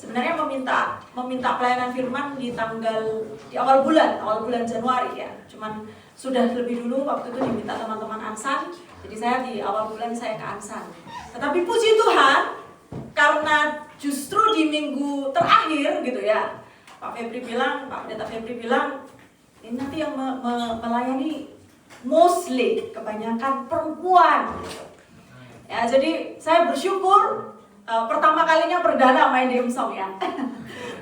sebenarnya meminta pelayanan firman di awal bulan Januari ya. Cuman sudah lebih dulu waktu itu diminta teman-teman Ansan, jadi saya di awal bulan saya ke Ansan. Tetapi puji Tuhan, karena justru di minggu terakhir gitu ya, Pak Pendeta Febri bilang, ini nanti yang melayani mostly kebanyakan perempuan gitu. Ya, jadi saya bersyukur pertama kalinya perdana main di Emsong ya.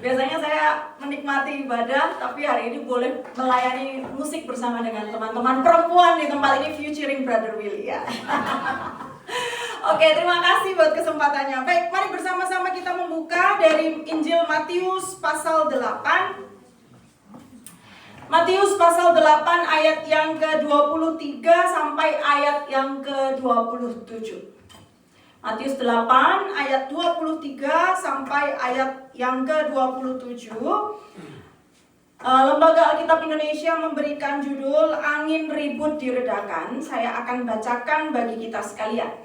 Biasanya saya menikmati ibadah, tapi hari ini boleh melayani musik bersama dengan teman-teman perempuan di tempat ini featuring Brother Willy ya. Oke, terima kasih buat kesempatannya. Baik, mari bersama-sama kita membuka dari Injil Matius pasal 8. Matius pasal 8 ayat yang ke-23 sampai ayat yang ke-27. Matius 8 ayat 23 sampai ayat yang ke-27. Lembaga Alkitab Indonesia memberikan judul Angin Ribut Diredakan. Saya akan bacakan bagi kita sekalian.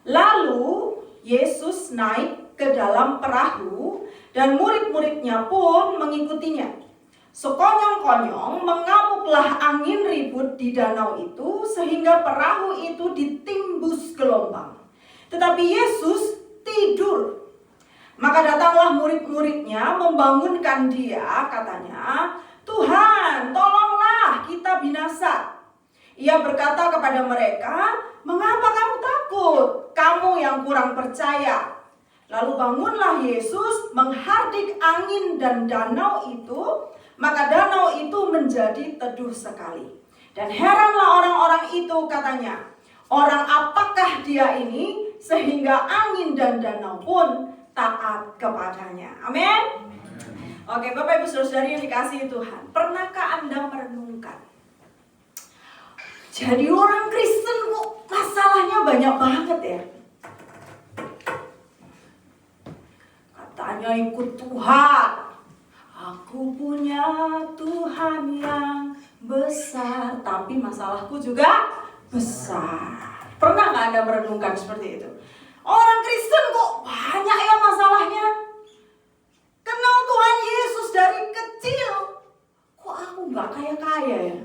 Lalu Yesus naik ke dalam perahu dan murid-muridnya pun mengikutinya. Sekonyong-konyong mengamuklah angin ribut di danau itu sehingga perahu itu ditimbus gelombang. Tetapi Yesus tidur. Maka datanglah murid-muridnya membangunkan dia, katanya, "Tuhan, tolonglah, kita binasa." Ia berkata kepada mereka, "Mengapa kamu takut? Kamu yang kurang percaya." Lalu bangunlah Yesus menghardik angin dan danau itu. Maka danau itu menjadi teduh sekali. Dan heranlah orang-orang itu, katanya, "Orang apakah dia ini sehingga angin dan danau pun taat kepadanya?" Amin. Oke, Bapak Ibu Saudara-saudari yang dikasihi Tuhan, pernahkah Anda merenungkan? Jadi orang Kristen kok masalahnya banyak banget ya? Katanya ikut Tuhan. Aku punya Tuhan yang besar, tapi masalahku juga besar. Pernah nggak Anda merenungkan seperti itu? Orang Kristen kok banyak ya masalahnya? Kenal Tuhan Yesus dari kecil, kok aku nggak kaya-kaya ya?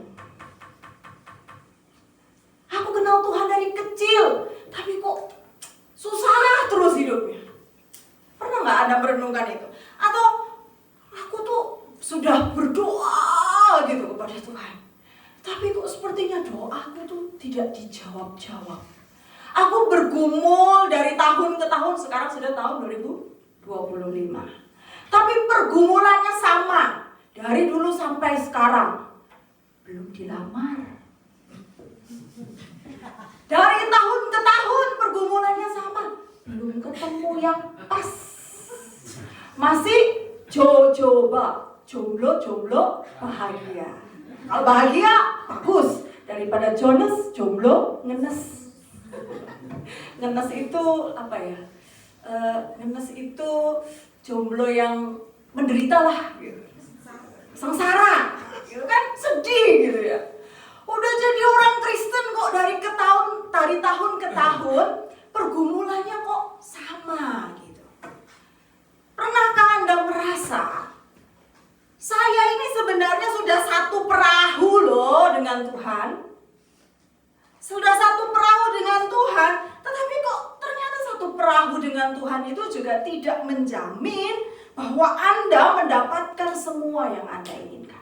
Aku kenal Tuhan dari kecil, tapi kok susah terus hidupnya. Pernah nggak Anda merenungkan itu? Atau aku tuh sudah berdoa gitu kepada Tuhan, tapi kok sepertinya doaku tuh tidak dijawab-jawab. Aku bergumul dari tahun ke tahun, sekarang sudah tahun 2025. Tapi pergumulannya sama, dari dulu sampai sekarang. Belum dilamar. Dari tahun ke tahun pergumulannya sama, belum ketemu yang pas. Masih jomblo bahagia. Kalau bahagia bagus, daripada Jonas jomblo ngenes. Ngenes itu apa ya? Ngenes itu jomblo yang menderita lah, gitu. Sengsara, gitu kan, sedih gitu ya. Udah jadi orang Kristen kok dari tahun ke tahun pergumulannya kok sama gitu. Pernahkah Anda merasa saya ini sebenarnya sudah satu perahu loh dengan Tuhan? Sudah satu perahu dengan Tuhan, tetapi kok ternyata satu perahu dengan Tuhan itu juga tidak menjamin bahwa Anda mendapatkan semua yang Anda inginkan.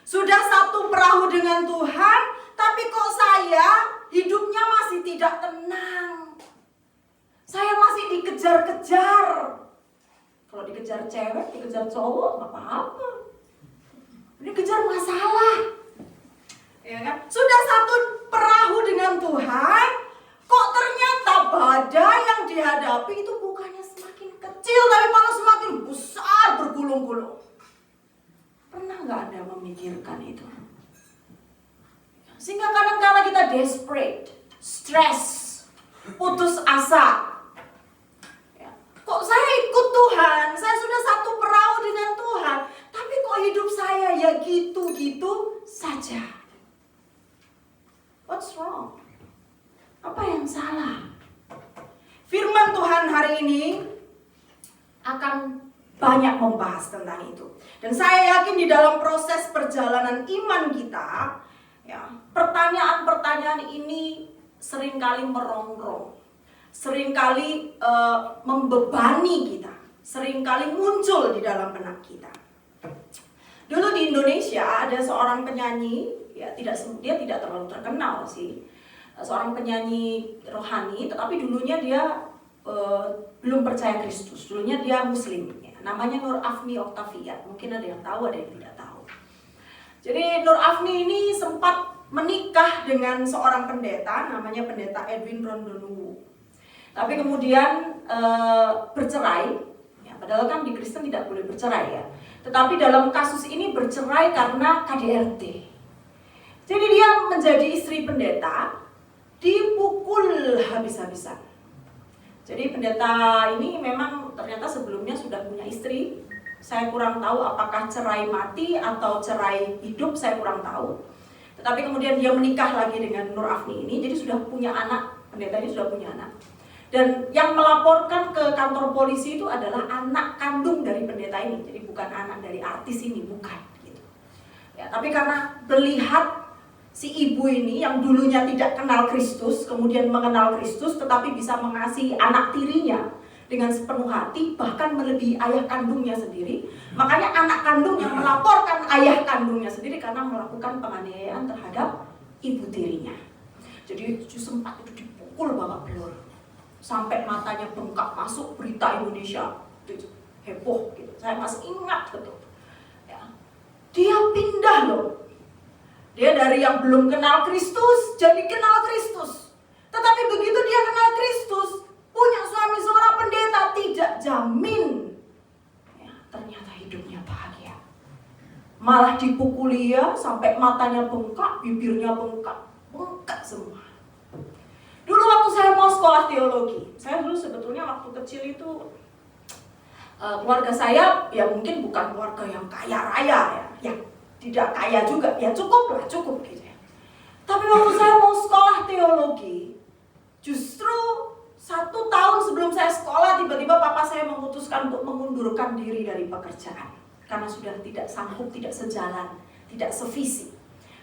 Sudah satu perahu dengan Tuhan, tapi kok saya hidupnya masih tidak tenang. Saya masih dikejar-kejar. Kalau dikejar cewek, dikejar cowok, nggak apa-apa. Dikejar masalah. Ya kan? Sudah satu perahu dengan Tuhan, kok ternyata badai yang dihadapi itu bukannya semakin kecil, tapi malah semakin besar bergulung-gulung. Pernah nggak Anda memikirkan itu? Sehingga kadang-kadang kita desperate, stress, putus asa. Ya. Kok saya ikut Tuhan, saya sudah satu perahu dengan Tuhan, tapi kok hidup saya ya gitu-gitu saja. What's wrong? Apa yang salah? Firman Tuhan hari ini akan banyak membahas tentang itu. Dan saya yakin di dalam proses perjalanan iman kita, ya, pertanyaan-pertanyaan ini seringkali merongrong, seringkali membebani kita, seringkali muncul di dalam benak kita. Dulu di Indonesia ada seorang penyanyi, ya dia tidak terlalu terkenal sih, seorang penyanyi rohani, tetapi dulunya dia belum percaya Kristus, dulunya dia Muslim, ya. Namanya Nur Afni Octavia, mungkin ada yang tahu, ada yang tidak tahu. Jadi Nur Afni ini sempat menikah dengan seorang pendeta, namanya pendeta Edwin Rondonuwu. Tapi kemudian bercerai, ya, padahal kan di Kristen tidak boleh bercerai ya. Tetapi dalam kasus ini bercerai karena KDRT. Jadi dia menjadi istri pendeta, dipukul habis-habisan. Jadi pendeta ini memang ternyata sebelumnya sudah punya istri. Saya kurang tahu apakah cerai mati atau cerai hidup, saya kurang tahu. Tetapi kemudian dia menikah lagi dengan Nur Afni ini, jadi sudah punya anak, pendeta ini sudah punya anak. Dan yang melaporkan ke kantor polisi itu adalah anak kandung dari pendeta ini, jadi bukan anak dari artis ini, bukan. Gitu. Ya, tapi karena melihat si ibu ini yang dulunya tidak kenal Kristus, kemudian mengenal Kristus, tetapi bisa mengasihi anak tirinya dengan sepenuh hati, bahkan melebihi ayah kandungnya sendiri. Makanya anak kandungnya melaporkan ayah kandungnya sendiri karena melakukan penganiayaan terhadap ibu tirinya. Jadi sempat itu dipukul babak belur, sampai matanya bengkak, masuk berita Indonesia, itu heboh gitu. Saya masih ingat betul. Ya. Dia pindah loh. Dia dari yang belum kenal Kristus jadi kenal Kristus. Tetapi begitu dia kenal Kristus, punya suami seorang pendeta, tidak jamin ya, ternyata hidupnya bahagia. Malah dipukuli ya, sampai matanya bengkak, bibirnya bengkak semua. Dulu waktu saya mau sekolah teologi, saya dulu sebetulnya waktu kecil itu keluarga saya ya mungkin bukan keluarga yang kaya raya ya, tidak kaya juga, ya cukup gitu ya. Tapi waktu saya mau sekolah teologi, justru 1 tahun sebelum saya sekolah, tiba-tiba papa saya memutuskan untuk mengundurkan diri dari pekerjaan. Karena sudah tidak sanggup, tidak sejalan, tidak sevisi.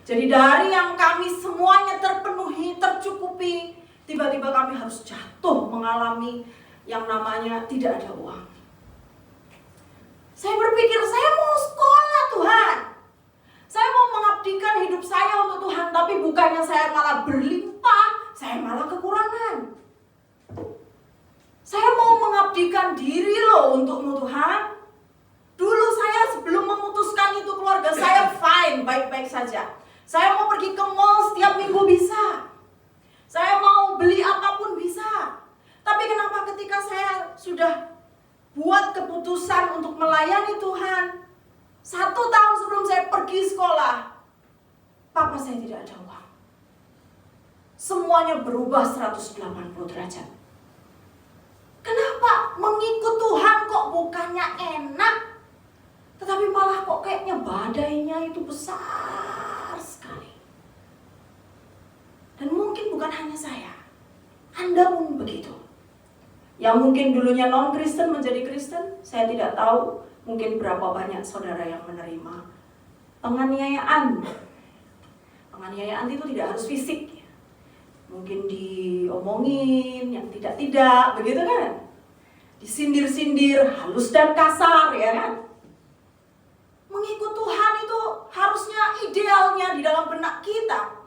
Jadi dari yang kami semuanya terpenuhi, tercukupi, tiba-tiba kami harus jatuh mengalami yang namanya tidak ada uang. Saya berpikir, saya mau sekolah Tuhan. Saya mau mengabdikan hidup saya untuk Tuhan, tapi bukannya saya malah berlimpah, saya malah kekurangan. Saya mau mengabdikan diri loh untukmu Tuhan. Dulu saya sebelum memutuskan itu, keluarga saya fine, baik-baik saja. Saya mau pergi ke mall setiap minggu bisa. Saya mau beli apapun bisa. Tapi kenapa ketika saya sudah buat keputusan untuk melayani Tuhan, 1 tahun sebelum saya pergi sekolah, papa saya tidak ada uang. Semuanya berubah 180 derajat. Kenapa? Mengikut Tuhan kok bukannya enak, tetapi malah kok kayaknya badainya itu besar sekali. Dan mungkin bukan hanya saya, Anda pun begitu. Yang mungkin dulunya non-Kristen menjadi Kristen, saya tidak tahu. Mungkin berapa banyak saudara yang menerima penganiayaan. Penganiayaan itu tidak harus fisik. Mungkin diomongin yang tidak-tidak, begitu kan? Disindir-sindir, halus dan kasar, ya kan? Mengikut Tuhan itu harusnya idealnya di dalam benak kita.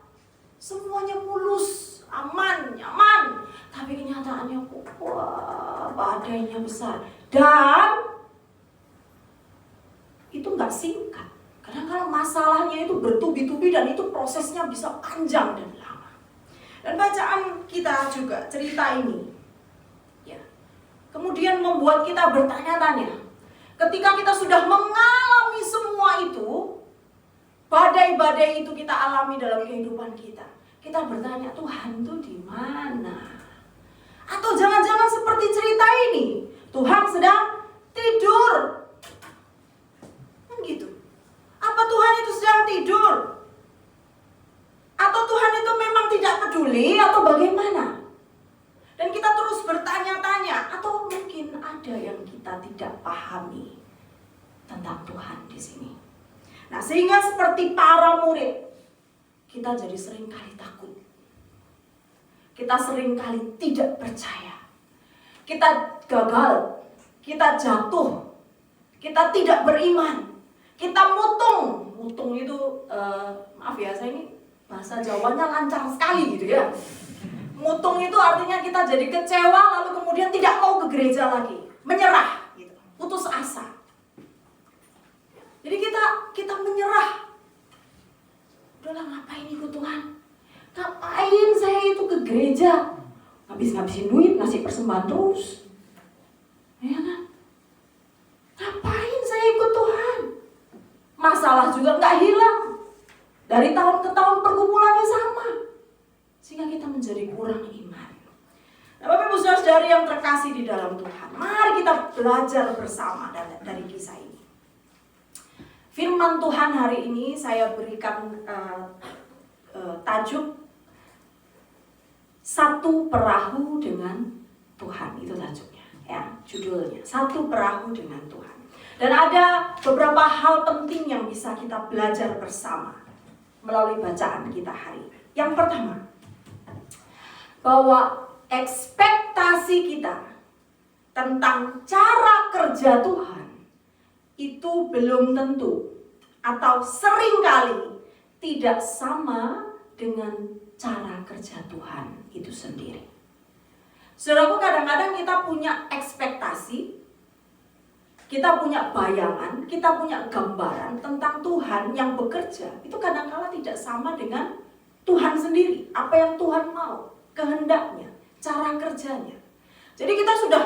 Semuanya mulus, aman, nyaman. Tapi kenyataannya, wah, badainya besar. Dan itu nggak singkat. Karena kalau masalahnya itu bertubi-tubi dan itu prosesnya bisa panjang dan lama. Dan bacaan kita juga cerita ini, ya, kemudian membuat kita bertanya-tanya. Ketika kita sudah mengalami semua itu, badai-badai itu kita alami dalam kehidupan kita, kita bertanya, Tuhan tuh di mana? Atau jangan-jangan seperti cerita ini, Tuhan sedang tidur. Gitu. Apa Tuhan itu sedang tidur? Atau Tuhan itu memang tidak peduli atau bagaimana? Dan kita terus bertanya-tanya, atau mungkin ada yang kita tidak pahami tentang Tuhan di sini. Nah, sehingga seperti para murid, kita jadi seringkali takut. Kita seringkali tidak percaya. Kita gagal, kita jatuh, kita tidak beriman, kita mutung. Mutung itu, maaf ya, saya ini bahasa Jawanya lancar sekali gitu ya. Mutung itu artinya kita jadi kecewa, lalu kemudian tidak mau ke gereja lagi, menyerah, gitu, putus asa. Jadi kita menyerah. Udahlah, ngapain ikut Tuhan? Ngapain saya itu ke gereja? Ngabisin duit, ngasih persembahan terus. Ya kan? Ngapain saya ikut Tuhan? Masalah juga nggak hilang. Dari tahun ke tahun pergumulannya sama. Sehingga kita menjadi kurang iman. Nah, Bapak Ibu Saudara-saudari yang terkasih di dalam Tuhan, mari kita belajar bersama dari kisah ini. Firman Tuhan hari ini saya berikan tajuk Satu Perahu dengan Tuhan. Itu tajuknya, ya, judulnya Satu Perahu dengan Tuhan. Dan ada beberapa hal penting yang bisa kita belajar bersama melalui bacaan kita hari ini. Yang pertama, bahwa ekspektasi kita tentang cara kerja Tuhan itu belum tentu atau seringkali tidak sama dengan cara kerja Tuhan itu sendiri. Saudaraku, kadang-kadang kita punya ekspektasi, kita punya bayangan, kita punya gambaran tentang Tuhan yang bekerja. Itu kadang-kala tidak sama dengan Tuhan sendiri, apa yang Tuhan mau, kehendaknya, cara kerjanya. Jadi kita sudah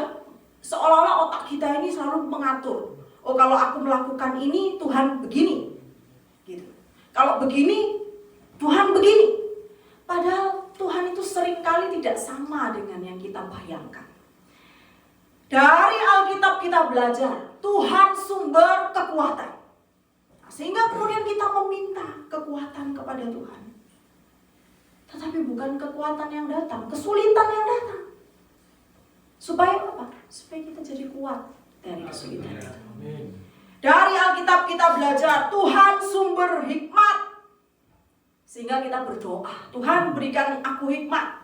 seolah-olah otak kita ini selalu mengatur. Oh, kalau aku melakukan ini, Tuhan begini. Gitu. Kalau begini, Tuhan begini. Padahal Tuhan itu seringkali tidak sama dengan yang kita bayangkan. Dari Alkitab kita belajar, Tuhan sumber kekuatan. Sehingga kemudian kita meminta kekuatan kepada Tuhan. Tetapi bukan kekuatan yang datang, kesulitan yang datang. Supaya apa? Supaya kita jadi kuat dari kesulitan itu. Dari Alkitab kita belajar, Tuhan sumber hikmat. Sehingga kita berdoa, Tuhan berikan aku hikmat.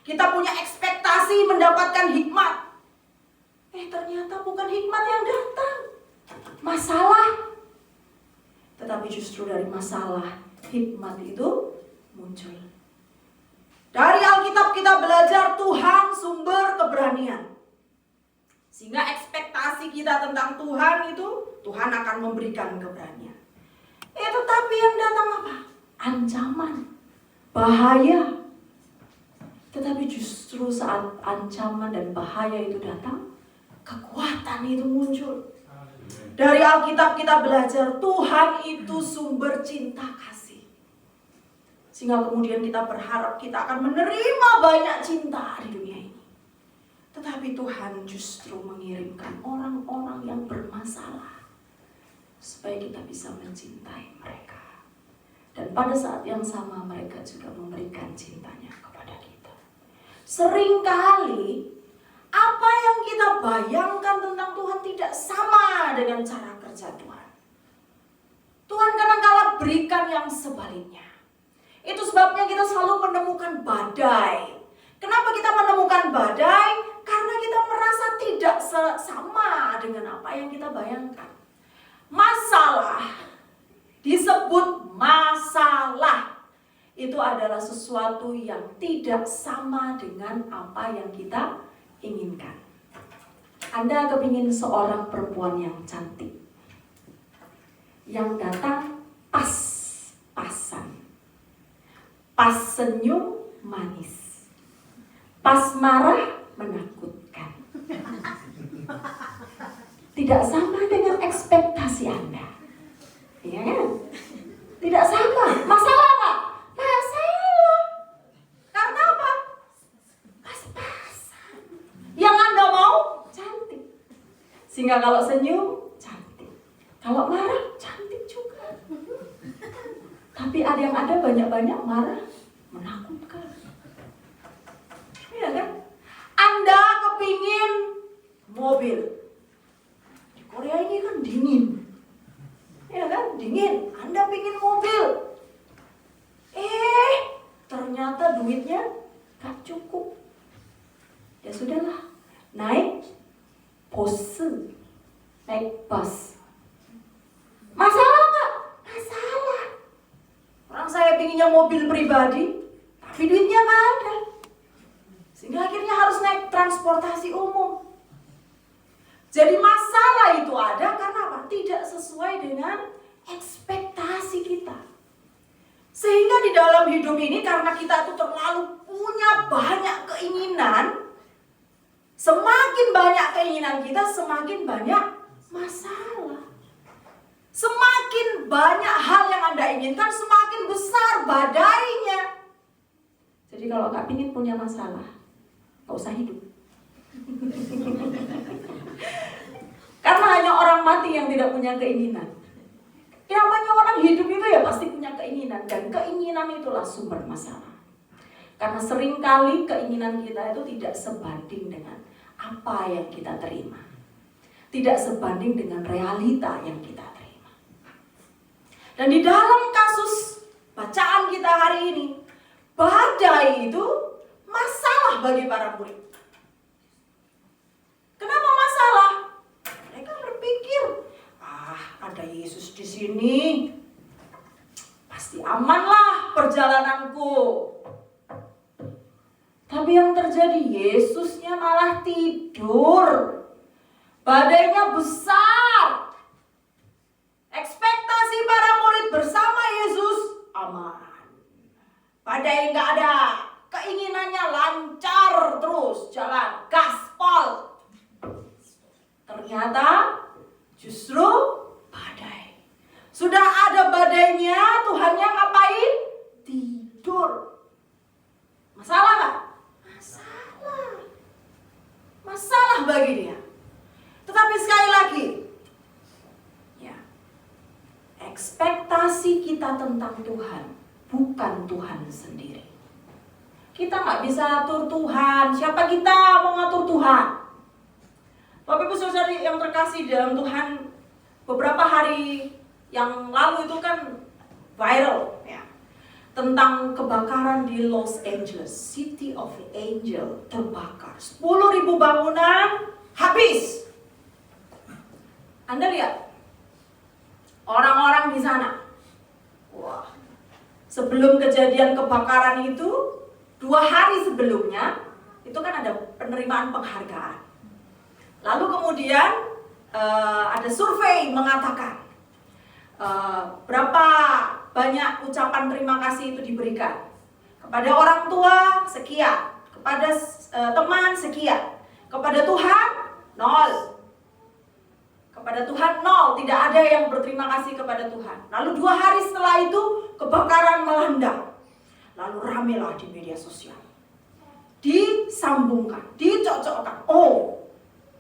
Kita punya ekspektasi mendapatkan hikmat. Ternyata bukan hikmat yang datang, masalah. Tetapi justru dari masalah, hikmat itu muncul. Dari Alkitab kita belajar Tuhan sumber keberanian. Sehingga ekspektasi kita tentang Tuhan itu, Tuhan akan memberikan keberanian. Tetapi yang datang apa? Ancaman, bahaya. Tetapi justru saat ancaman dan bahaya itu datang, kekuatan itu muncul. Dari Alkitab kita belajar Tuhan itu sumber cinta kasih. Sehingga kemudian kita berharap kita akan menerima banyak cinta di dunia ini. Tetapi Tuhan justru mengirimkan orang-orang yang bermasalah supaya kita bisa mencintai mereka. Dan pada saat yang sama mereka juga memberikan cintanya kepada kita. Seringkali apa yang kita bayangkan tentang Tuhan tidak sama dengan cara kerja Tuhan. Tuhan kadang-kala berikan yang sebaliknya. Itu sebabnya kita selalu menemukan badai. Kenapa kita menemukan badai? Karena kita merasa tidak sama dengan apa yang kita bayangkan. Masalah, disebut masalah, itu adalah sesuatu yang tidak sama dengan apa yang kita inginkan. Anda kepingin seorang perempuan yang cantik, yang datang pas-pasan, pas senyum manis, pas marah menakutkan. Tidak sama dengan ekspektasi Anda, ya kan? Tidak sama. Masalah nggak? Masalah. Karena apa? Pas-pasan. Yang Anda mau cantik. Sehingga kalau senyum cantik, kalau marah cantik juga. Tapi ada yang ada banyak-banyak marah menakutkan. Iya kan? Anda kepingin mobil, Korea ini kan dingin. Ya kan, dingin. Anda pingin mobil. Ternyata duitnya gak cukup. Ya sudahlah, naik Pose, naik bus. Masalah nggak? Masalah. Orang saya pinginnya mobil pribadi, tapi duitnya nggak ada. Sehingga akhirnya harus naik transportasi umum. Jadi masalah itu ada karena apa? Tidak sesuai dengan ekspektasi kita. Sehingga di dalam hidup ini karena kita itu terlalu punya banyak keinginan, semakin banyak keinginan kita, semakin banyak masalah. Semakin banyak hal yang Anda inginkan, semakin besar badainya. Jadi kalau nggak ingin punya masalah, nggak usah hidup. Karena hanya orang mati yang tidak punya keinginan. Yang namanya orang hidup itu ya pasti punya keinginan. Dan keinginan itulah sumber masalah. Karena seringkali keinginan kita itu tidak sebanding dengan apa yang kita terima. Tidak sebanding dengan realita yang kita terima. Dan di dalam kasus bacaan kita hari ini, badai itu masalah bagi para murid. Kenapa masalah? Mereka berpikir, ada Yesus di sini, pasti amanlah perjalananku. Tapi yang terjadi, Yesusnya malah tidur. Badainya besar. Ekspektasi para murid bersama Yesus aman. Badai nggak ada. Keinginannya lancar terus jalan, gaspol. Ternyata justru badai. Sudah ada badainya, Tuhannya ngapain? Tidur. Masalah nggak? Masalah bagi dia. Tetapi sekali lagi, ya, ekspektasi kita tentang Tuhan bukan Tuhan sendiri. Kita nggak bisa atur Tuhan. Siapa kita mau ngatur Tuhan? Bapak Ibu Saudari yang terkasih dalam Tuhan, beberapa hari yang lalu itu kan viral, ya, tentang kebakaran di Los Angeles, City of Angel terbakar. 10.000 bangunan habis. Anda lihat orang-orang di sana. Wah, sebelum kejadian kebakaran itu, 2 hari sebelumnya itu kan ada penerimaan penghargaan. Lalu kemudian ada survei mengatakan berapa banyak ucapan terima kasih itu diberikan. Kepada orang tua sekian, kepada teman sekian, kepada Tuhan 0. Kepada Tuhan 0, tidak ada yang berterima kasih kepada Tuhan. Lalu 2 hari setelah itu kebakaran melanda. Lalu ramelah di media sosial. Disambungkan, dicocokkan. Oh,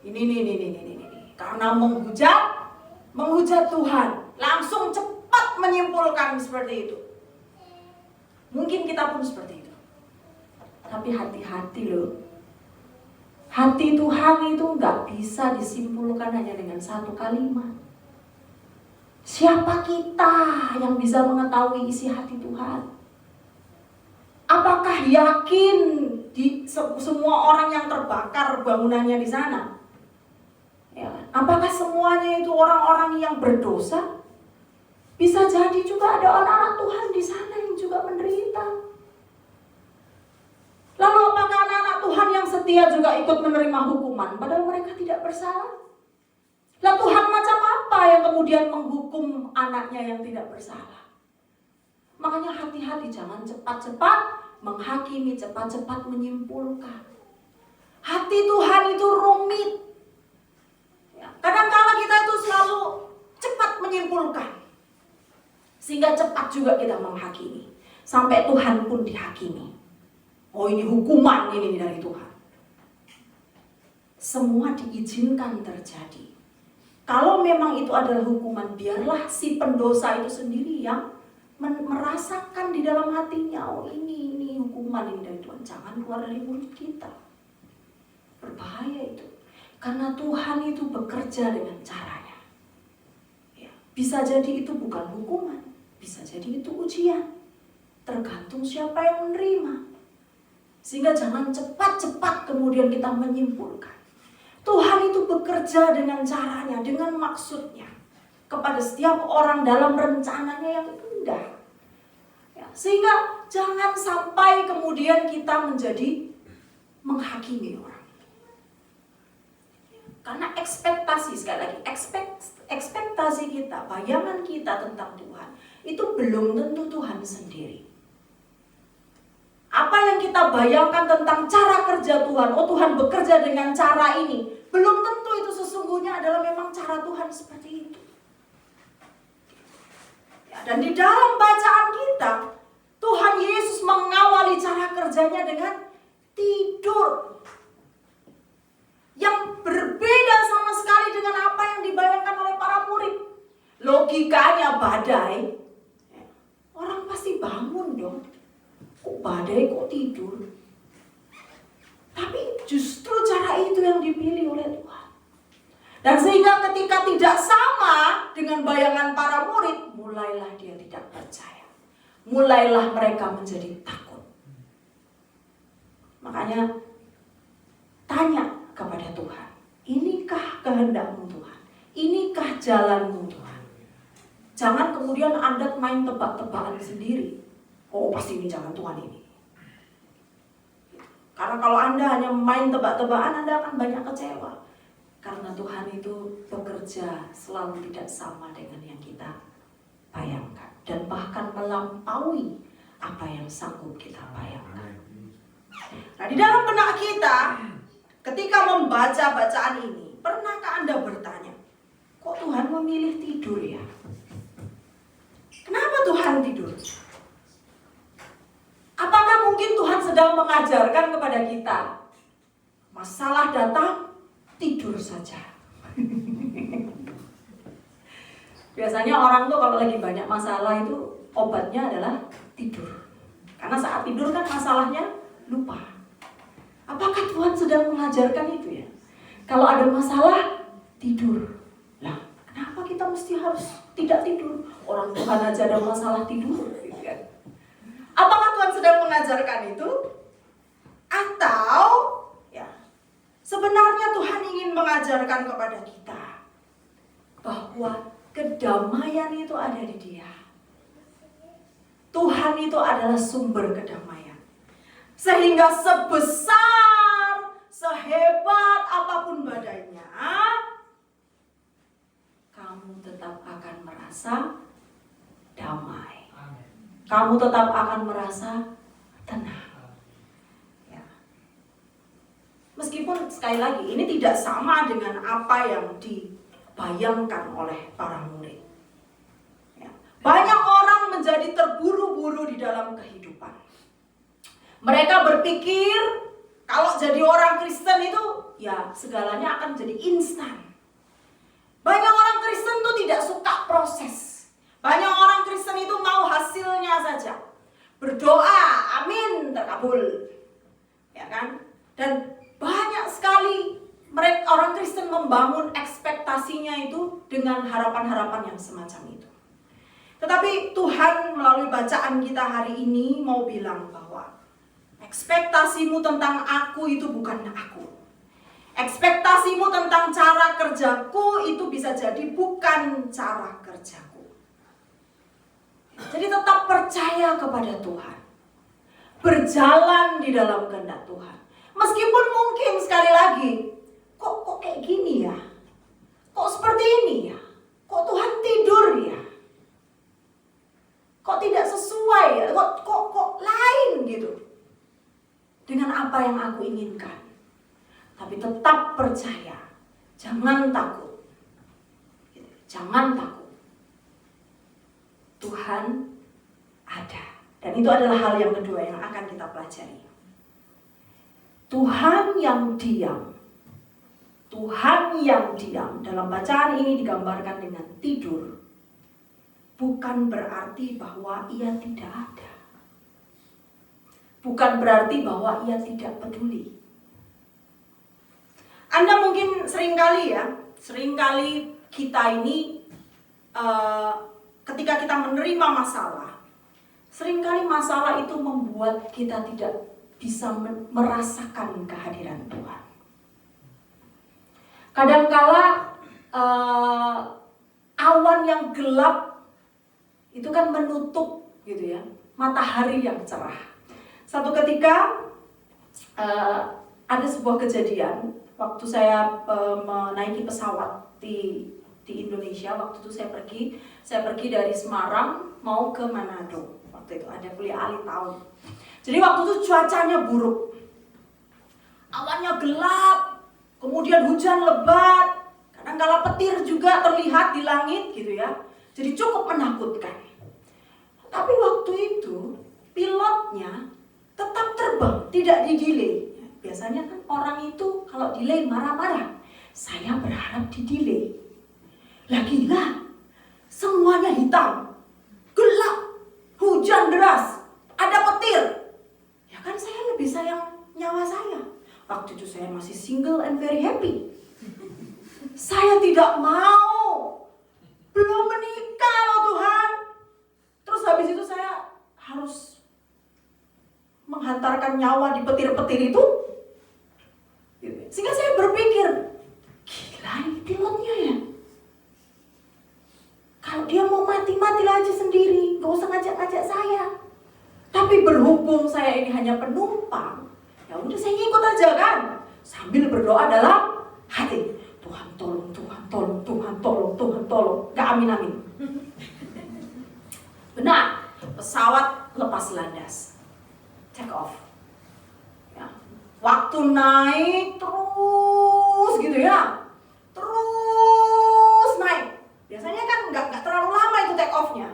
ini. Karena menghujat Tuhan, langsung cepat menyimpulkan seperti itu. Mungkin kita pun seperti itu. Tapi hati-hati loh. Hati Tuhan itu nggak bisa disimpulkan hanya dengan satu kalimat. Siapa kita yang bisa mengetahui isi hati Tuhan? Apakah yakin di semua orang yang terbakar bangunannya di sana? Ya, apakah semuanya itu orang-orang yang berdosa? Bisa jadi juga ada anak-anak Tuhan di sana yang juga menderita. Lalu apakah anak-anak Tuhan yang setia juga ikut menerima hukuman padahal mereka tidak bersalah? Lah Tuhan macam apa yang kemudian menghukum anaknya yang tidak bersalah? Makanya hati-hati, jangan cepat-cepat menghakimi, cepat-cepat menyimpulkan. Hati Tuhan itu rumit. Kadang-kala kita itu selalu cepat menyimpulkan. Sehingga cepat juga kita menghakimi. Sampai Tuhan pun dihakimi. Oh, ini hukuman ini dari Tuhan. Semua diizinkan terjadi. Kalau memang itu adalah hukuman, biarlah si pendosa itu sendiri yang merasakan di dalam hatinya, oh ini hukuman ini dari Tuhan. Jangan keluar dari mulut kita. Berbahaya itu. Karena Tuhan itu bekerja dengan caranya. Bisa jadi itu bukan hukuman, bisa jadi itu ujian. Tergantung siapa yang menerima. Sehingga jangan cepat-cepat kemudian kita menyimpulkan. Tuhan itu bekerja dengan caranya, dengan maksudnya. Kepada setiap orang dalam rencananya yang indah. Ya, sehingga jangan sampai kemudian kita menjadi menghakimi orang. Karena ekspektasi, sekali lagi, ekspektasi kita, bayangan kita tentang Tuhan, itu belum tentu Tuhan sendiri. Apa yang kita bayangkan tentang cara kerja Tuhan, oh Tuhan bekerja dengan cara ini, belum tentu itu sesungguhnya adalah memang cara Tuhan seperti itu. Ya, dan di dalam bacaan kita, Tuhan Yesus mengawali cara kerjanya dengan tidur. Yang berbeda sama sekali dengan apa yang dibayangkan oleh para murid. Logikanya badai, orang pasti bangun dong. Kok badai, kok tidur? Tapi justru cara itu yang dipilih oleh Tuhan. Dan sehingga ketika tidak sama dengan bayangan para murid, mulailah dia tidak percaya. Mulailah mereka menjadi takut. Makanya tanya kepada Tuhan, inikah kehendak-Mu Tuhan? Inikah jalan-Mu Tuhan? Jangan kemudian Anda main tebak-tebakan sendiri. Oh pasti ini jalan Tuhan ini. Karena kalau Anda hanya main tebak-tebakan, Anda akan banyak kecewa. Karena Tuhan itu bekerja selalu tidak sama dengan yang kita bayangkan. Dan bahkan melampaui apa yang sanggup kita bayangkan. Nah di dalam benak kita, ketika membaca bacaan ini, pernahkah Anda bertanya, kok Tuhan memilih tidur ya? Kenapa Tuhan tidur? Apakah mungkin Tuhan sedang mengajarkan kepada kita, masalah datang, tidur saja? Biasanya orang tuh kalau lagi banyak masalah itu obatnya adalah tidur. Karena saat tidur kan masalahnya lupa. Apakah Tuhan sedang mengajarkan itu ya? Kalau ada masalah, tidur. Lah, kenapa kita mesti harus tidak tidur? Orang Tuhan aja ada masalah tidur, gitu kan? Apakah Tuhan sedang mengajarkan itu? Atau ya, sebenarnya Tuhan ingin mengajarkan kepada kita bahwa kedamaian itu ada di Dia. Tuhan itu adalah sumber kedamaian. Sehingga sebesar, sehebat apapun badainya, kamu tetap akan merasa damai. Kamu tetap akan merasa tenang. Ya. Meskipun sekali lagi ini tidak sama dengan apa yang dibayangkan oleh para murid. Ya. Banyak orang menjadi terburu-buru di dalam kehidupan. Mereka berpikir kalau jadi orang Kristen itu ya segalanya akan jadi instan. Banyak orang Kristen tuh tidak suka proses. Banyak orang Kristen itu mau hasilnya saja. Berdoa, amin, terkabul. Ya kan? Dan banyak sekali mereka orang Kristen membangun ekspektasinya itu dengan harapan-harapan yang semacam itu. Tetapi Tuhan melalui bacaan kita hari ini mau bilang bahwa ekspektasimu tentang aku itu bukan aku. Ekspektasimu tentang cara kerjaku itu bisa jadi bukan cara kerjaku. Jadi tetap percaya kepada Tuhan. Berjalan di dalam kehendak Tuhan. Meskipun mungkin sekali lagi, kok kayak gini ya? Kok seperti ini ya? Kok Tuhan tidur ya? Kok tidak sesuai ya? Kok lain gitu? Dengan apa yang aku inginkan. Tapi tetap percaya. Jangan takut. Jangan takut. Tuhan ada. Dan itu adalah hal yang kedua yang akan kita pelajari. Tuhan yang diam. Tuhan yang diam. Dalam bacaan ini digambarkan dengan tidur. Bukan berarti bahwa ia tidak ada. Bukan berarti bahwa ia tidak peduli. Anda mungkin seringkali kita ini ketika kita menerima masalah, seringkali masalah itu membuat kita tidak bisa merasakan kehadiran Tuhan. Kadangkala awan yang gelap itu kan menutup gitu ya, matahari yang cerah. Satu ketika ada sebuah kejadian waktu saya menaiki pesawat di Indonesia. Waktu itu saya pergi dari Semarang mau ke Manado. Waktu itu ada kuliah akhir tahun. Jadi waktu itu cuacanya buruk, awannya gelap, kemudian hujan lebat, kadang-kala petir juga terlihat di langit gitu ya. Jadi cukup menakutkan. Tapi waktu itu pilotnya tetap terbang, tidak di-delay. Biasanya kan orang itu kalau delay marah-marah. Saya berharap di-delay. Lah gila, semuanya hitam, gelap, hujan deras, ada petir. Ya kan saya lebih sayang nyawa saya. Waktu itu saya masih single and very happy. Saya tidak mau, belum menikah loh Tuhan. Terus habis itu saya harus menghantarkan nyawa di petir-petir itu. Sehingga saya berpikir, gila ini pilotnya ya. Kalau dia mau mati-matilah aja sendiri, gak usah ngajak-ngajak saya. Tapi berhubung saya ini hanya penumpang, ya udah saya ngikut aja kan. Sambil berdoa dalam hati, Tuhan tolong, Tuhan tolong, Tuhan tolong, Tuhan tolong. Gak amin-amin. Benar, pesawat lepas landas, take off. Ya. Waktu naik terus gitu ya, terus naik. Biasanya kan nggak terlalu lama itu take off-nya.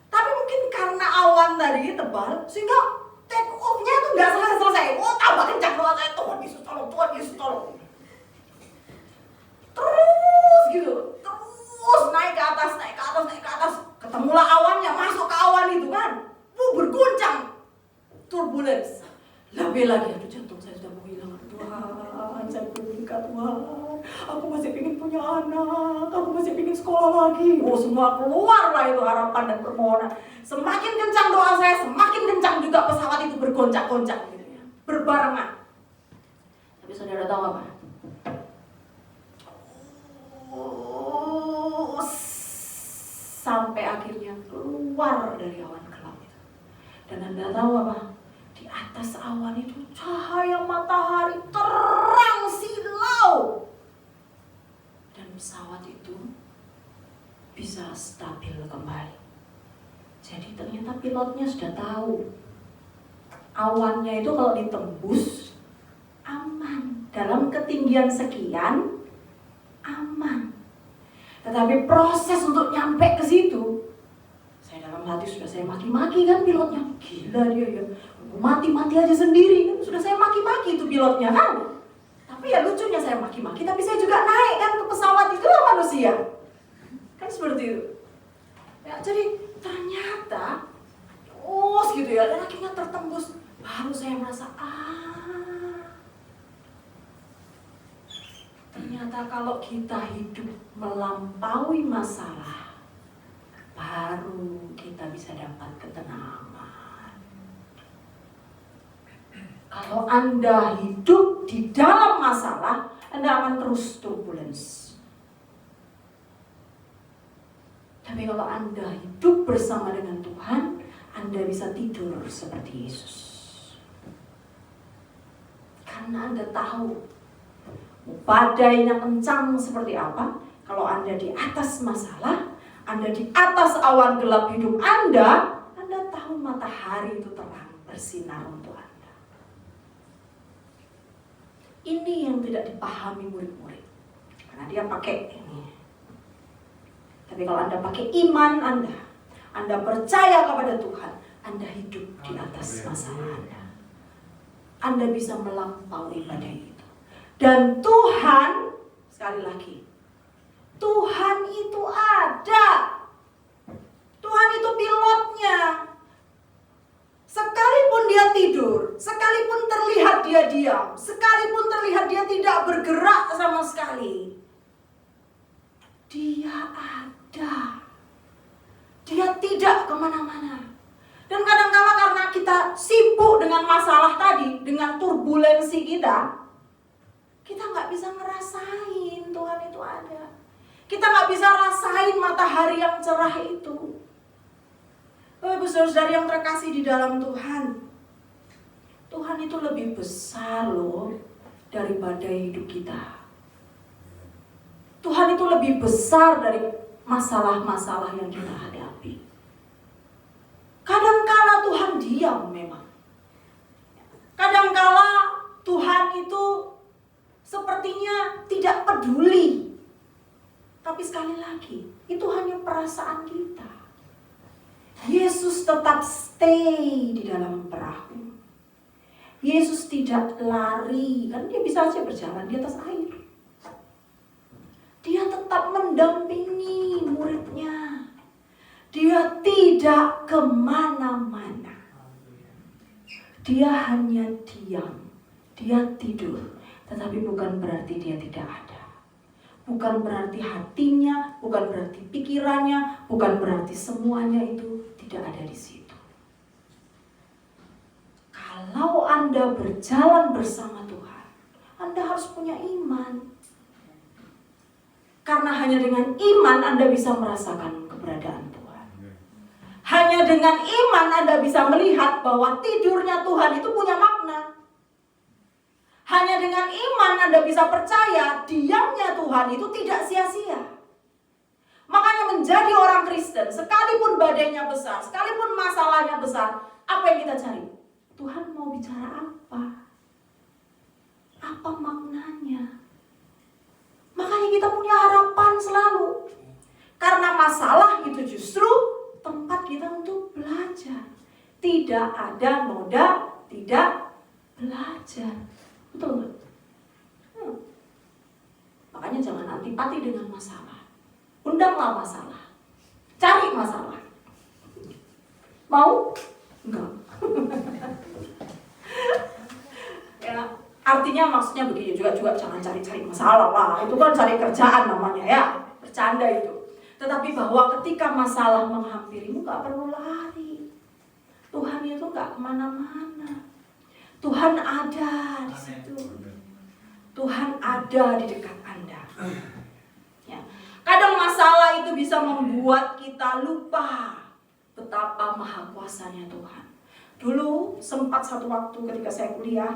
Tapi mungkin karena awan tadi tebal, sehingga take off-nya itu nggak selesai. Oh, tambah kencang doa saya, Tuhan Yesus tolong, Tuhan Yesus tolong. Terus gitu, terus naik ke atas, naik ke atas, naik ke atas. Ketemulah awannya, masuk ke awan itu kan. Berguncang, turbulence. Lebih lagi, aduh jantung saya sudah mau hilang. Tuhan, saya belum nikah Tuhan. Aku masih ingin punya anak, aku masih ingin sekolah lagi. Oh, semua keluar lah itu harapan dan permohonan. Semakin kencang doa saya, semakin kencang juga pesawat itu bergoncang-goncang gitu ya, berbarengan. Tapi saudara tahu apa? Sampai akhirnya keluar dari awan gelap itu. Dan Anda tahu apa? Di atas awan itu cahaya matahari terang silau. Dan pesawat itu bisa stabil kembali. Jadi ternyata pilotnya sudah tahu awannya itu kalau ditembus aman. Dalam ketinggian sekian aman. Tetapi proses untuk nyampe ke situ, saya dalam hati sudah saya maki-maki kan pilotnya. Gila dia ya, mati-mati aja sendiri kan. Sudah saya maki-maki itu pilotnya kan. Tapi ya lucunya saya maki-maki, tapi saya juga naik kan ke pesawat itu lah manusia. Kan seperti itu. Ya, jadi ternyata terus gitu ya, dan akhirnya tertembus. Baru saya merasa, ternyata kalau kita hidup melampaui masalah, baru kita bisa dapat ketenangan. Kalau Anda hidup di dalam masalah, Anda akan terus turbulence. Tapi kalau Anda hidup bersama dengan Tuhan, Anda bisa tidur seperti Yesus. Karena Anda tahu badainya kencang seperti apa. Kalau Anda di atas masalah, Anda di atas awan gelap hidup Anda tahu matahari itu terang bersinar untuk Anda. Ini yang tidak dipahami murid-murid, karena dia pakai ini. Tapi kalau Anda pakai iman Anda percaya kepada Tuhan, Anda hidup di atas masalah Anda bisa melampaui badai itu. Dan Tuhan, sekali lagi, Tuhan itu ada. Tuhan itu pilotnya. Sekalipun dia tidur, sekalipun terlihat dia diam, sekalipun terlihat dia tidak bergerak sama sekali, dia ada. tidak kemana-mana. Dan kadang-kala karena kita sibuk dengan masalah tadi, dengan turbulensi kita nggak bisa ngerasain Tuhan itu ada. Kita nggak bisa rasain matahari yang cerah itu. Bapak Ibu Saudara yang terkasih di dalam Tuhan, Tuhan itu lebih besar loh daripada hidup kita. Tuhan itu lebih besar dari masalah-masalah yang kita hadapi. Kadangkala Tuhan diam memang. Kadangkala Tuhan itu sepertinya tidak peduli. Tapi sekali lagi, itu hanya perasaan kita. Yesus tetap stay di dalam perahu. Yesus tidak lari, kan dia bisa aja berjalan di atas air. Dia tetap mendampingi muridnya. Dia tidak kemana-mana. Dia hanya diam. Dia tidur. Tetapi bukan berarti dia tidak ada. Bukan berarti hatinya, bukan berarti pikirannya, bukan berarti semuanya itu tidak ada di situ. Kalau Anda berjalan bersama Tuhan, Anda harus punya iman. Karena hanya dengan iman Anda bisa merasakan keberadaan Tuhan. Hanya dengan iman Anda bisa melihat bahwa tidurnya Tuhan itu punya makna. Hanya dengan iman Anda bisa percaya diamnya Tuhan itu tidak sia-sia. Makanya menjadi orang Kristen, sekalipun badainya besar, sekalipun masalahnya besar, apa yang kita cari? Tuhan mau bicara apa? Apa maknanya? Makanya kita punya harapan selalu. Karena masalah itu justru tempat kita untuk belajar. Tidak ada noda tidak belajar. Betul nggak? Makanya jangan antipati dengan masalah. Undanglah masalah. Cari masalah. Mau? Enggak. Ya, artinya maksudnya begini juga jangan cari-cari masalah lah. Itu kan cari kerjaan namanya ya. Bercanda itu. Tetapi bahwa ketika masalah menghampirimu nggak perlu lari. Tuhan itu nggak kemana-mana. Tuhan ada di situ. Tuhan ada di dekat Anda. Ya. Kadang masalah itu bisa membuat kita lupa betapa maha kuasanya Tuhan. Dulu sempat satu waktu ketika saya kuliah,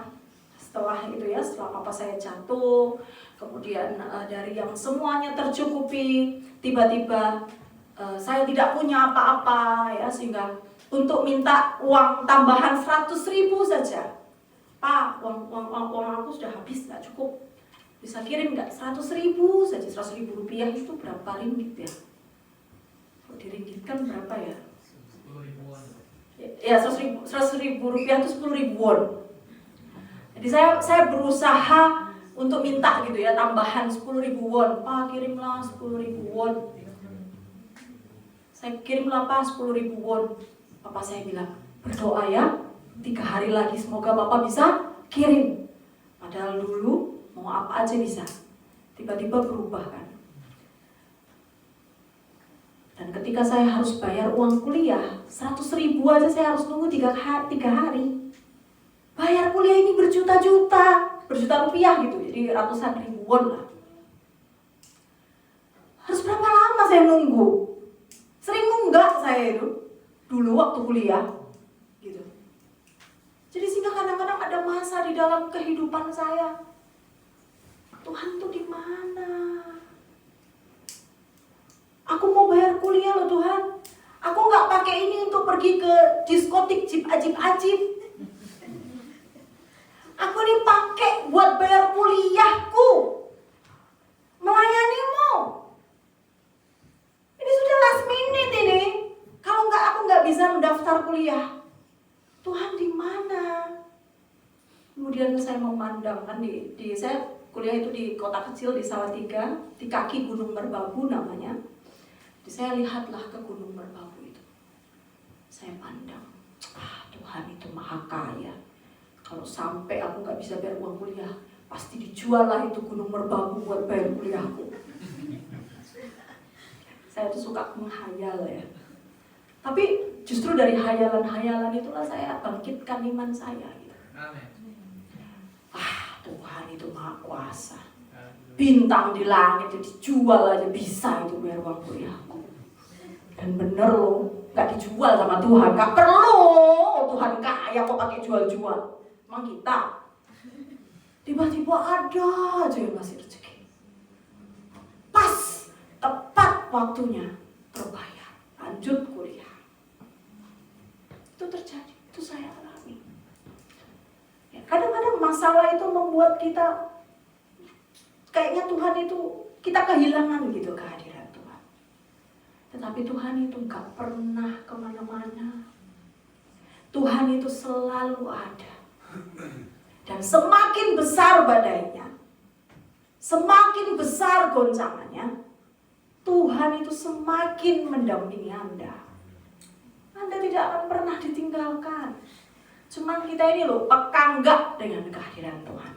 setelah papa saya jatuh, kemudian dari yang semuanya tercukupi, tiba-tiba saya tidak punya apa-apa ya, sehingga untuk minta uang tambahan 100.000 saja. Pak, uang aku sudah habis, nggak cukup. Bisa kirim nggak? 100.000 saja. 100.000 rupiah itu berapa ringgit ya? Kalau diringgitkan berapa ya? 10.000-an. Ya, 100.000 rupiah itu 10.000 won. Jadi saya berusaha untuk minta gitu ya, tambahan 10.000 won. Pak, kirimlah 10.000 won. Saya kirimlah Pak 10.000 won. Papa saya bilang, berdoa ya. 3 hari lagi semoga Bapak bisa kirim. Padahal dulu mau apa aja bisa. Tiba-tiba berubah kan. Dan ketika saya harus bayar uang kuliah 100.000 aja saya harus nunggu 3 hari. Bayar kuliah ini berjuta rupiah gitu. Jadi ratusan ribu won lah. Harus berapa lama saya nunggu? Sering nunggak saya itu dulu waktu kuliah. Jadi sehingga kadang-kadang ada masa di dalam kehidupan saya, Tuhan tuh di mana? Aku mau bayar kuliah loh Tuhan. Aku nggak pakai ini untuk pergi ke diskotik ajib-ajib. Aku ini pakai buat bayar kuliahku, melayanimu. Ini sudah last minute ini. Kalau nggak aku nggak bisa mendaftar kuliah. Tuhan di mana? Kemudian saya memandang kan saya kuliah itu di kota kecil di Salatiga, di kaki Gunung Merbabu namanya. Jadi saya lihatlah ke Gunung Merbabu itu. Saya pandang, Tuhan itu maha kaya. Kalau sampai aku nggak bisa bayar uang kuliah, pasti dijual lah itu Gunung Merbabu buat bayar kuliahku. Saya tuh suka menghayal ya. Tapi justru dari hayalan-hayalan itulah saya bangkitkan iman saya. Gitu. Tuhan itu Maha Kuasa. Bintang di langit itu dijual aja bisa itu biar uang kuliahku. Dan bener loh, gak dijual sama Tuhan, gak perlu. Tuhan kaya kok pakai jual-jual. Emang kita tiba-tiba ada aja yang ngasih rezeki. Pas, tepat waktunya terbayar, lanjut kuliah. Itu terjadi, itu saya alami. Ya, kadang-kadang masalah itu membuat kita kayaknya Tuhan itu kita kehilangan gitu kehadiran Tuhan. Tetapi Tuhan itu gak pernah kemana-mana. Tuhan itu selalu ada. Dan semakin besar badainya, semakin besar goncangannya, Tuhan itu semakin mendampingi Anda. Anda tidak akan pernah ditinggalkan. Cuman kita ini loh peka enggak dengan kehadiran Tuhan.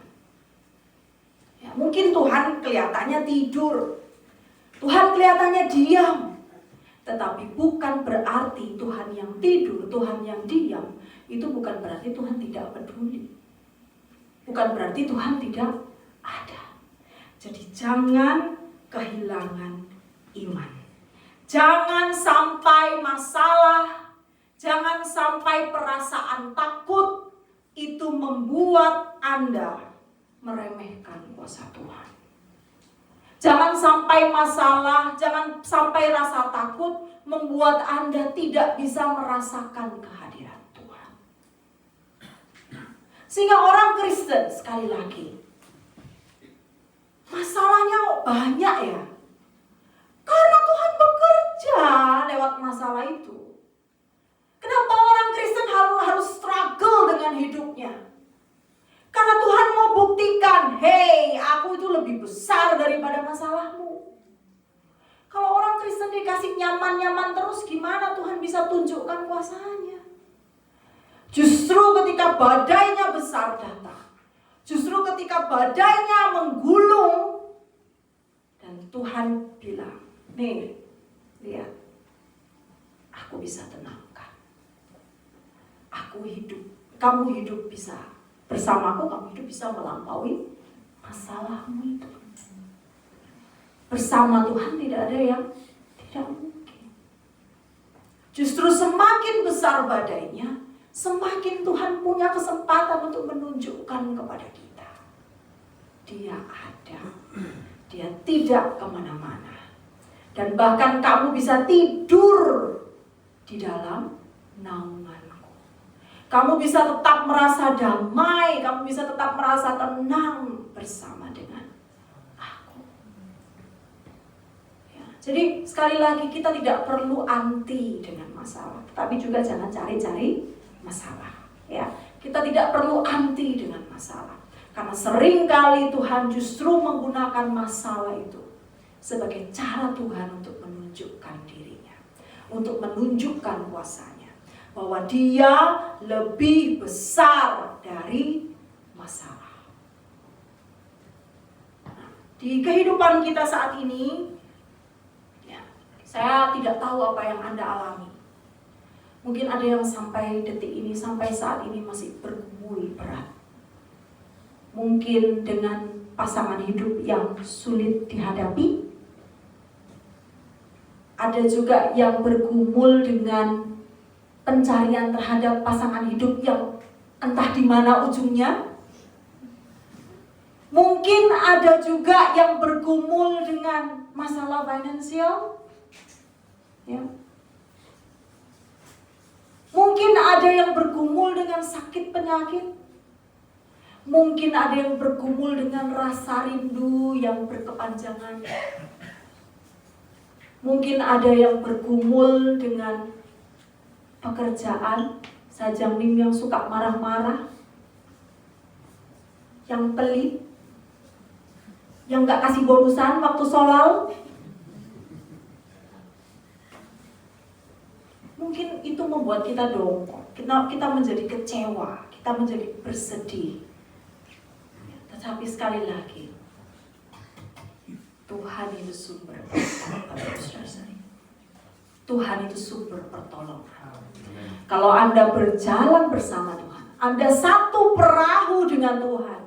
Ya, mungkin Tuhan kelihatannya tidur, Tuhan kelihatannya diam. Tetapi bukan berarti Tuhan yang tidur, Tuhan yang diam, itu bukan berarti Tuhan tidak peduli. Bukan berarti Tuhan tidak ada. Jadi jangan kehilangan iman. Jangan sampai masalah, jangan sampai perasaan takut itu membuat Anda meremehkan kuasa Tuhan. Jangan sampai masalah, jangan sampai rasa takut membuat Anda tidak bisa merasakan kehadiran Tuhan. Sehingga orang Kristen, sekali lagi, masalahnya kok banyak ya? Karena Tuhan bekerja lewat masalah itu. Kenapa orang Kristen harus struggle dengan hidupnya? Karena Tuhan mau buktikan, hey, aku itu lebih besar daripada masalahmu. Kalau orang Kristen dikasih nyaman-nyaman terus, gimana Tuhan bisa tunjukkan kuasanya? Justru ketika badainya besar datang, justru ketika badainya menggulung, dan Tuhan bilang, nih, lihat, aku bisa tenangkan. Aku hidup, kamu hidup bisa. Bersamaku kamu hidup bisa melampaui masalahmu itu. Bersama Tuhan tidak ada yang tidak mungkin. Justru semakin besar badainya, semakin Tuhan punya kesempatan untuk menunjukkan kepada kita. Dia ada. Dia tidak kemana-mana. Dan bahkan kamu bisa tidur di dalam naunganku. Kamu bisa tetap merasa damai, kamu bisa tetap merasa tenang bersama dengan aku. Ya, jadi sekali lagi kita tidak perlu anti dengan masalah, tapi juga jangan cari-cari masalah. Ya, kita tidak perlu anti dengan masalah, karena seringkali Tuhan justru menggunakan masalah itu sebagai cara Tuhan untuk menunjukkan dirinya, untuk menunjukkan kuasanya. Bahwa dia lebih besar dari masalah. Nah, di kehidupan kita saat ini, ya, saya tidak tahu apa yang Anda alami. Mungkin ada yang sampai detik ini, sampai saat ini masih bergumul berat. Mungkin dengan pasangan hidup yang sulit dihadapi. Ada juga yang bergumul dengan pencarian terhadap pasangan hidup yang entah di mana ujungnya. Mungkin ada juga yang bergumul dengan masalah finansial. Ya. Mungkin ada yang bergumul dengan sakit penyakit. Mungkin ada yang bergumul dengan rasa rindu yang berkepanjangan. Mungkin ada yang bergumul dengan pekerjaan, sajang-nim yang suka marah-marah, yang pelit, yang gak kasih bonusan waktu solal. Mungkin itu membuat kita dongkol, kita menjadi kecewa, kita menjadi bersedih. Tetapi sekali lagi, Tuhan itu sumber berkat pada saudara. Tuhan itu sumber pertolongan. Kalau Anda berjalan bersama Tuhan, Anda satu perahu dengan Tuhan,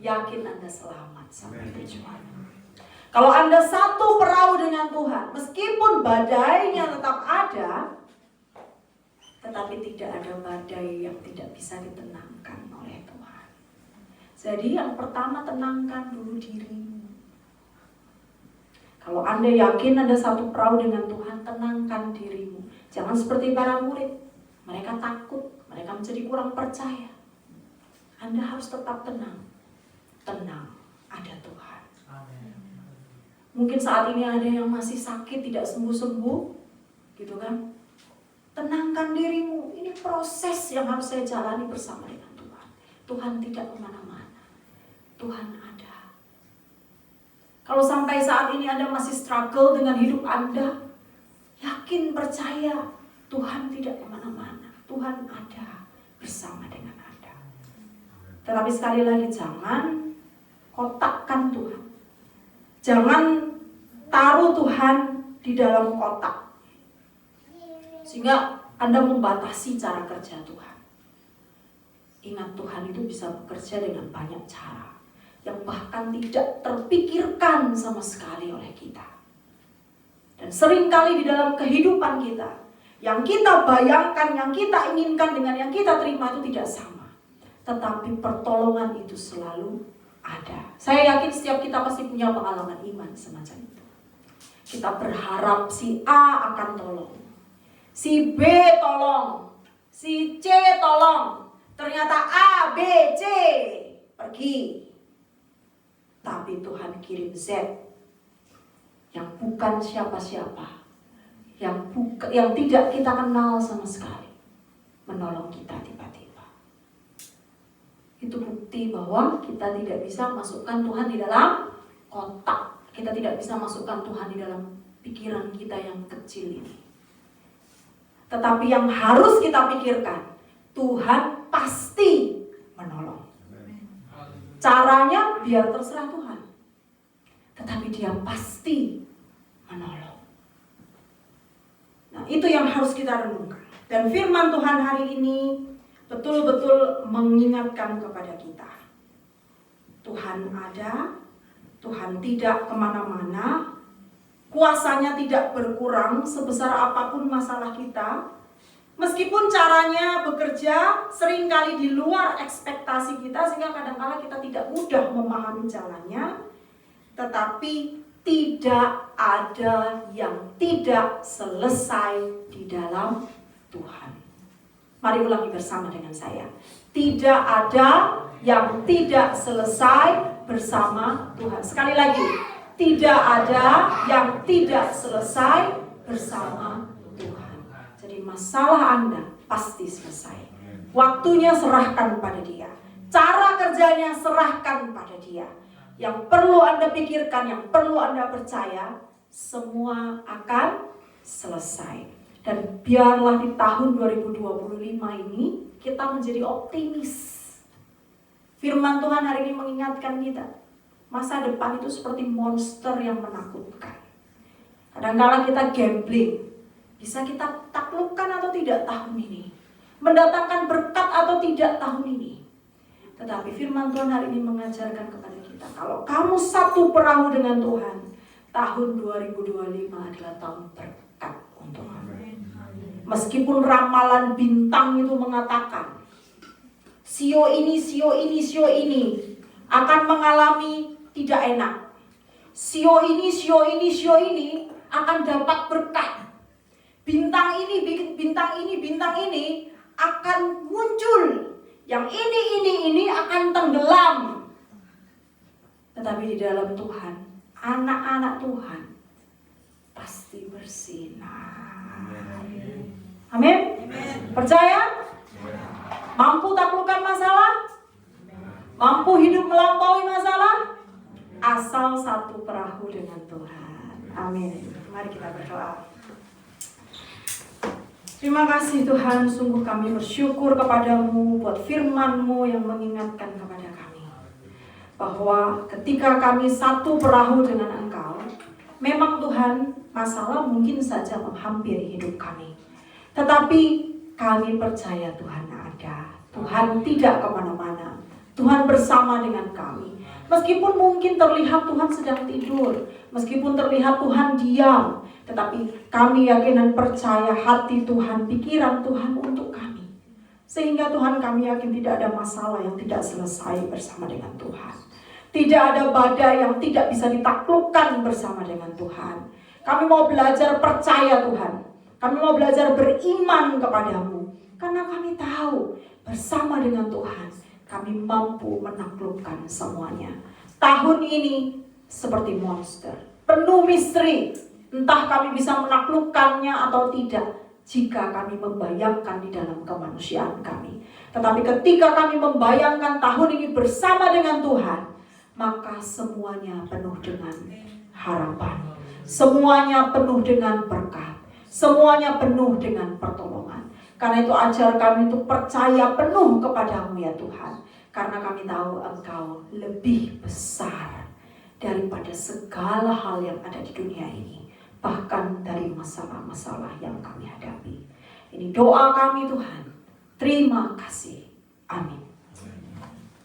yakin Anda selamat sampai tujuan. Kalau Anda satu perahu dengan Tuhan, meskipun badainya tetap ada, tetapi tidak ada badai yang tidak bisa ditenangkan oleh Tuhan. Jadi yang pertama, tenangkan dulu dirimu. Kalau Anda yakin Anda satu perahu dengan Tuhan, tenangkan dirimu. Jangan seperti para murid. Mereka takut, mereka menjadi kurang percaya. Anda harus tetap tenang. Tenang, ada Tuhan. Amen. Mungkin saat ini ada yang masih sakit, tidak sembuh-sembuh, gitu kan? Tenangkan dirimu. Ini proses yang harus saya jalani bersama dengan Tuhan. Tuhan tidak kemana-mana. Tuhan ada. Kalau sampai saat ini Anda masih struggle dengan hidup Anda, yakin, percaya, Tuhan tidak kemana-mana. Tuhan ada bersama dengan Anda. Tetapi sekali lagi, jangan kotakkan Tuhan. Jangan taruh Tuhan di dalam kotak, sehingga Anda membatasi cara kerja Tuhan. Ingat, Tuhan itu bisa bekerja dengan banyak cara yang bahkan tidak terpikirkan sama sekali oleh kita. Dan seringkali di dalam kehidupan kita, yang kita bayangkan, yang kita inginkan dengan yang kita terima itu tidak sama. Tetapi pertolongan itu selalu ada. Saya yakin setiap kita pasti punya pengalaman iman semacam itu. Kita berharap si A akan tolong, si B tolong, si C tolong. Ternyata A, B, C pergi. Tapi Tuhan kirim Z yang bukan siapa-siapa, yang tidak kita kenal sama sekali, menolong kita tiba-tiba. Itu bukti bahwa kita tidak bisa masukkan Tuhan di dalam kotak. Kita tidak bisa masukkan Tuhan di dalam pikiran kita yang kecil ini. Tetapi yang harus kita pikirkan, Tuhan pasti menolong. Caranya biar terserah Tuhan, tetapi Dia pasti menolong. Nah, itu yang harus kita renungkan. Dan firman Tuhan hari ini betul-betul mengingatkan kepada kita. Tuhan ada, Tuhan tidak kemana-mana, kuasanya tidak berkurang sebesar apapun masalah kita. Meskipun caranya bekerja seringkali di luar ekspektasi kita, sehingga kadang-kala kita tidak mudah memahami jalannya, tetapi tidak ada yang tidak selesai di dalam Tuhan. Mari ulangi bersama dengan saya. Tidak ada yang tidak selesai bersama Tuhan. Sekali lagi, tidak ada yang tidak selesai bersama Tuhan. Jadi masalah Anda pasti selesai. Waktunya serahkan pada Dia. Cara kerjanya serahkan pada Dia. Yang perlu Anda pikirkan, yang perlu Anda percaya, semua akan selesai. Dan biarlah di tahun 2025 ini kita menjadi optimis. Firman Tuhan hari ini mengingatkan kita, masa depan itu seperti monster yang menakutkan. Kadang-kadang kita gambling, bisa kita taklukkan atau tidak tahun ini, mendatangkan berkat atau tidak tahun ini. Tetapi firman Tuhan hari ini mengajarkan kepada kita, kalau kamu satu perahu dengan Tuhan, tahun 2025 adalah tahun berkat untuk kamu. Meskipun ramalan bintang itu mengatakan, sio ini akan mengalami tidak enak. Sio ini akan dapat berkat. Bintang ini akan muncul. Yang ini akan tenggelam. Tetapi di dalam Tuhan, anak-anak Tuhan pasti bersinar. Amin. Percaya? Mampu taklukkan masalah? Mampu hidup melampaui masalah? Asal satu perahu dengan Tuhan. Amin. Mari kita berdoa. Terima kasih Tuhan, sungguh kami bersyukur kepadamu buat firman-Mu yang mengingatkan kepada kami bahwa ketika kami satu perahu dengan Engkau, memang Tuhan masalah mungkin saja menghampiri hidup kami. Tetapi kami percaya Tuhan ada. Tuhan tidak kemana-mana. Tuhan bersama dengan kami. Meskipun mungkin terlihat Tuhan sedang tidur, meskipun terlihat Tuhan diam, tetapi kami yakin dan percaya hati Tuhan, pikiran Tuhan untuk kami. Sehingga Tuhan, kami yakin tidak ada masalah yang tidak selesai bersama dengan Tuhan. Tidak ada badai yang tidak bisa ditaklukkan bersama dengan Tuhan. Kami mau belajar percaya Tuhan. Kami mau belajar beriman kepadamu. Karena kami tahu bersama dengan Tuhan kami mampu menaklukkan semuanya. Tahun ini seperti monster, penuh misteri. Entah kami bisa menaklukkannya atau tidak jika kami membayangkan di dalam kemanusiaan kami. Tetapi ketika kami membayangkan tahun ini bersama dengan Tuhan, maka semuanya penuh dengan harapan. Semuanya penuh dengan berkat. Semuanya penuh dengan pertolongan. Karena itu ajar kami untuk percaya penuh kepadamu ya Tuhan. Karena kami tahu Engkau lebih besar daripada segala hal yang ada di dunia ini. Bahkan dari masalah-masalah yang kami hadapi. Ini doa kami Tuhan. Terima kasih. Amin.